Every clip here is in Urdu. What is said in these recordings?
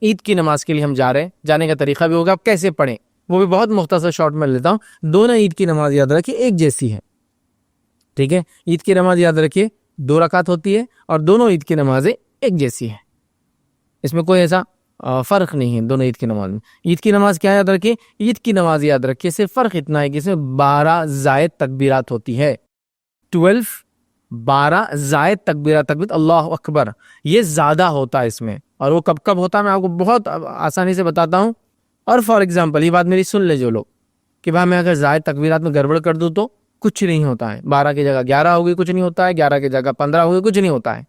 عید کی نماز کے لیے ہم جا رہے ہیں، جانے کا طریقہ بھی ہوگا، اب کیسے پڑھیں وہ بھی بہت مختصر شارٹ میں لیتا ہوں. دونوں عید کی نماز یاد رکھیے ایک جیسی ہے، ٹھیک ہے. عید کی نماز یاد رکھیے 2 رکعت ہوتی ہے اور دونوں عید کی نمازیں ایک جیسی ہیں، اس میں کوئی ایسا فرق نہیں ہے دونوں عید کی نماز میں. عید کی نماز کیا یاد رکھیے؟ عید کی نماز یاد رکھیے صرف فرق اتنا ہے کہ اس میں 12 زائد تکبیرات ہوتی ہے. 12 زائد تکبیرات اللہ اکبر، یہ زیادہ ہوتا ہے اس میں. اور وہ کب کب ہوتا ہے میں آپ کو بہت آسانی سے بتاتا ہوں. اور فار ایگزامپل یہ بات میری سن لے جو لوگ کہ بھائی میں اگر زائد تکبیرات میں گڑبڑ کر دوں تو کچھ نہیں ہوتا ہے. 12 کی جگہ 11 ہوگی کچھ نہیں ہوتا ہے، 11 کی جگہ 15 ہوگی کچھ نہیں ہوتا ہے.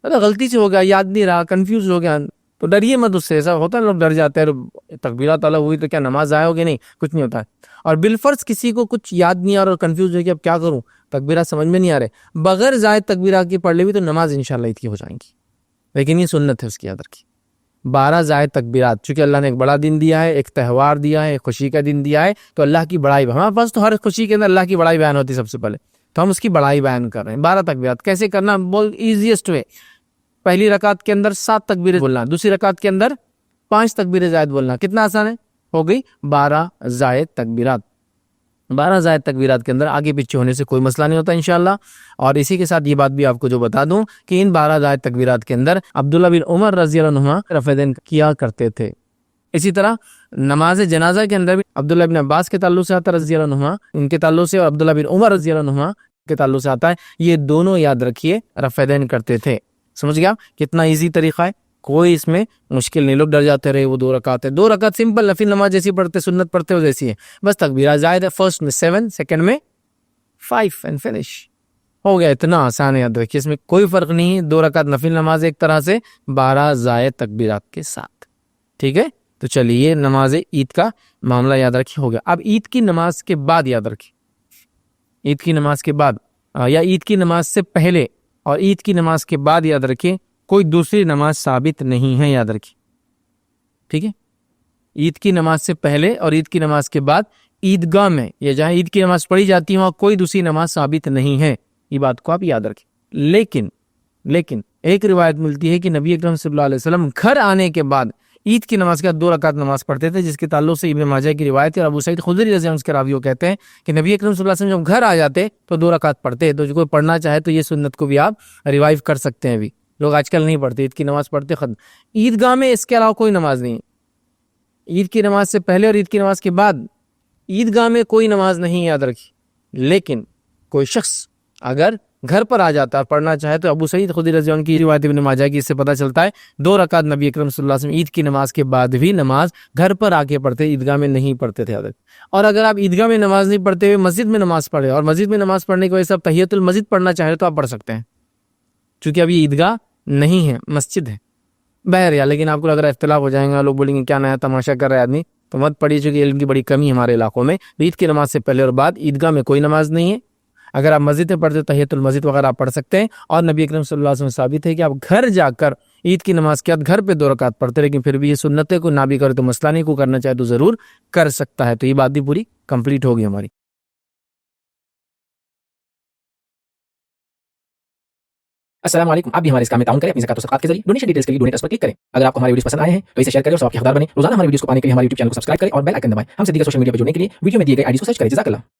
اگر غلطی سے ہو گیا، یاد نہیں رہا، کنفیوز ہو گیا تو ڈریے مت اس سے. ایسا ہوتا ہے لوگ ڈر جاتے ہیں تکبیرات الگ ہوئی تو کیا نماز ضائع ہوگی؟ نہیں، کچھ نہیں ہوتا ہے. اور بالفرض کسی کو کچھ یاد نہیں آ رہا اور کنفیوز ہو گیا اب کیا کروں، تکبیرات سمجھ میں نہیں آ رہے، بغیر زائد تکبیرات کی پڑھ لی بھی تو نماز انشاءاللہ عید کی ہو جائیں گی. لیکن یہ سنت ہے اس کی یاد رکھیے. 12 زائد تکبیرات، چونکہ اللہ نے ایک بڑا دن دیا ہے، ایک تہوار دیا ہے، ایک خوشی کا دن دیا ہے، تو اللہ کی بڑائی ہمارے پاس تو ہر خوشی کے اندر اللہ کی بڑائی بیان ہوتی ہے سب سے پہلے، تو ہم اس کی بڑائی بیان کر رہے ہیں. 12 تکبیرات کیسے کرنا؟ بول ایزیسٹ وے. پہلی رکعت کے اندر 7 تکبیریں بولنا، دوسری رکعت کے اندر 5 تکبیریں زائد بولنا. کتنا آسان ہے، ہو گئی 12 زائد تکبیرات. 12 زائد تکبیرات کے اندر آگے پیچھے ہونے سے کوئی مسئلہ نہیں ہوتا انشاءاللہ. اور اسی کے ساتھ یہ بات بھی آپ کو جو بتا دوں کہ ان 12 زائد تکبیرات کے اندر عبداللہ بن عمر رضی اللہ عنہما رفع دین کیا کرتے تھے. اسی طرح نماز جنازہ کے اندر بھی عبداللہ بن عباس کے تعلق سے آتا ہے رضی اللہ عنہما، ان کے تعلق سے، اور عبداللہ بن عمر رضی اللہ عنہما کے تعلق سے آتا ہے. یہ دونوں یاد رکھیے رفع دین کرتے تھے. سمجھ گیا کتنا ایزی طریقہ ہے، کوئی اس میں مشکل نہیں. لوگ ڈر جاتے رہے وہ 2 رکعت ہے، 2 رکعت سمپل نفل نماز جیسی پڑھتے، سنت پڑھتے ہو جیسی ہے، بس تکبیرات زائد ہے. فرسٹ میں 7، سیکنڈ میں 5 اینڈ فنش ہو گیا. اتنا آسان ہے، یاد رکھیے اس میں کوئی فرق نہیں ہے. 2 رکعت نفل نماز ایک طرح سے 12 زائد تکبیرات کے ساتھ، ٹھیک ہے. تو چلیے نماز عید کا معاملہ یاد رکھیے ہو گیا. اب عید کی نماز کے بعد یاد رکھیے، عید کی نماز کے بعد یا عید کی نماز سے پہلے اور عید کی نماز کے بعد یاد رکھیے کوئی دوسری نماز ثابت نہیں ہے، یاد رکھیے، ٹھیک ہے. عید کی نماز سے پہلے اور عید کی نماز کے بعد عیدگاہ میں یا جہاں عید کی نماز پڑھی جاتی ہے وہاں کوئی دوسری نماز ثابت نہیں ہے. یہ بات کو آپ یاد رکھیں. لیکن ایک روایت ملتی ہے کہ نبی اکرم صلی اللہ علیہ وسلم گھر آنے کے بعد عید کی نماز کے 2 رکعت نماز پڑھتے تھے، جس کے تعلق سے ابن ماجہ کی روایت ہے. اور ابو سعید خدری رضی اللہ عنہ کے راویوں کہتے ہیں کہ نبی اکرم صلی اللہ علیہ وسلم جب گھر آ جاتے تو 2 رکعت پڑھتے. تو جو کوئی پڑھنا چاہے تو یہ سنت کو بھی آپ ریوائیو کر سکتے ہیں. بھی لوگ آج کل نہیں پڑھتے، عید کی نماز پڑھتے ختم. عیدگاہ میں اس کے علاوہ کوئی نماز نہیں. عید کی نماز سے پہلے اور عید کی نماز کے بعد عیدگاہ میں کوئی نماز نہیں، یاد رکھی. لیکن کوئی شخص اگر گھر پر آ جاتا ہے پڑھنا چاہے تو ابو سعید خدری رضی اللہ عنہ کی روایت ابن ماجہ کی، اس سے پتہ چلتا ہے 2 رکعت نبی اکرم صلی اللہ علیہ وسلم عید کی نماز کے بعد بھی نماز گھر پر آ کے پڑھتے، عیدگاہ میں نہیں پڑھتے تھے. اور اگر آپ عیدگاہ میں نماز نہیں پڑھتے ہوئے مسجد میں نماز پڑھے اور مسجد میں نماز پڑھنے کی وجہ سے آپ تحیۃ المسجد پڑھنا چاہیں تو آپ پڑھ سکتے ہیں، چونکہ ابھی عیدگاہ نہیں ہے، مسجد ہے. بہرحال لیکن آپ کو اگر اختلاف ہو جائیں گا، لوگ بولیں گے کیا نیا تماشا کر رہا ہے آدمی، تو مت پڑھیے، چونکہ علم کی بڑی کمی ہے ہمارے علاقوں میں. عید کی نماز سے پہلے اور بعد عیدگاہ میں کوئی نماز نہیں ہے. اگر آپ مسجد میں پڑھتے تحیۃ المسجد وغیرہ آپ پڑھ سکتے ہیں. اور نبی اکرم صلی اللہ علیہ وسلم ثابت ہے کہ آپ گھر جا کر عید کی نماز کے بعد گھر پہ 2 رکعت پڑھتے، لیکن پھر بھی یہ سنت ہے، کوئی نہ بھی کرے تو مسئلہ نہیں، کوئی کرنا چاہے تو ضرور کر سکتا ہے. تو یہ بات بھی پوری کمپلیٹ ہوگی ہماری. السلام علیکم. آپ بھی ہمارے اس کام میں تعاون کریں اپنی زکات و صدقات کے ذریعے. ڈونیشن ڈیٹیلز کے لیے ڈونیٹ پر کلک کریں. اگر آپ کو ہماری ویڈیوز پسند آئے ہیں تو اسے شیئر کریں اور ثواب کے حقدار بنیں. روزانہ ہماری ویڈیوز کو پانے کے لیے ہمارے YouTube چینل کو سبسکرائب کریں اور بیل آئکن دبائیں. ہم سے دیگر سوشل میڈیا پر جڑنے کے لیے ویڈیو میں دیے گئے آئی ڈی کو سرچ کریں. جزاک اللہ.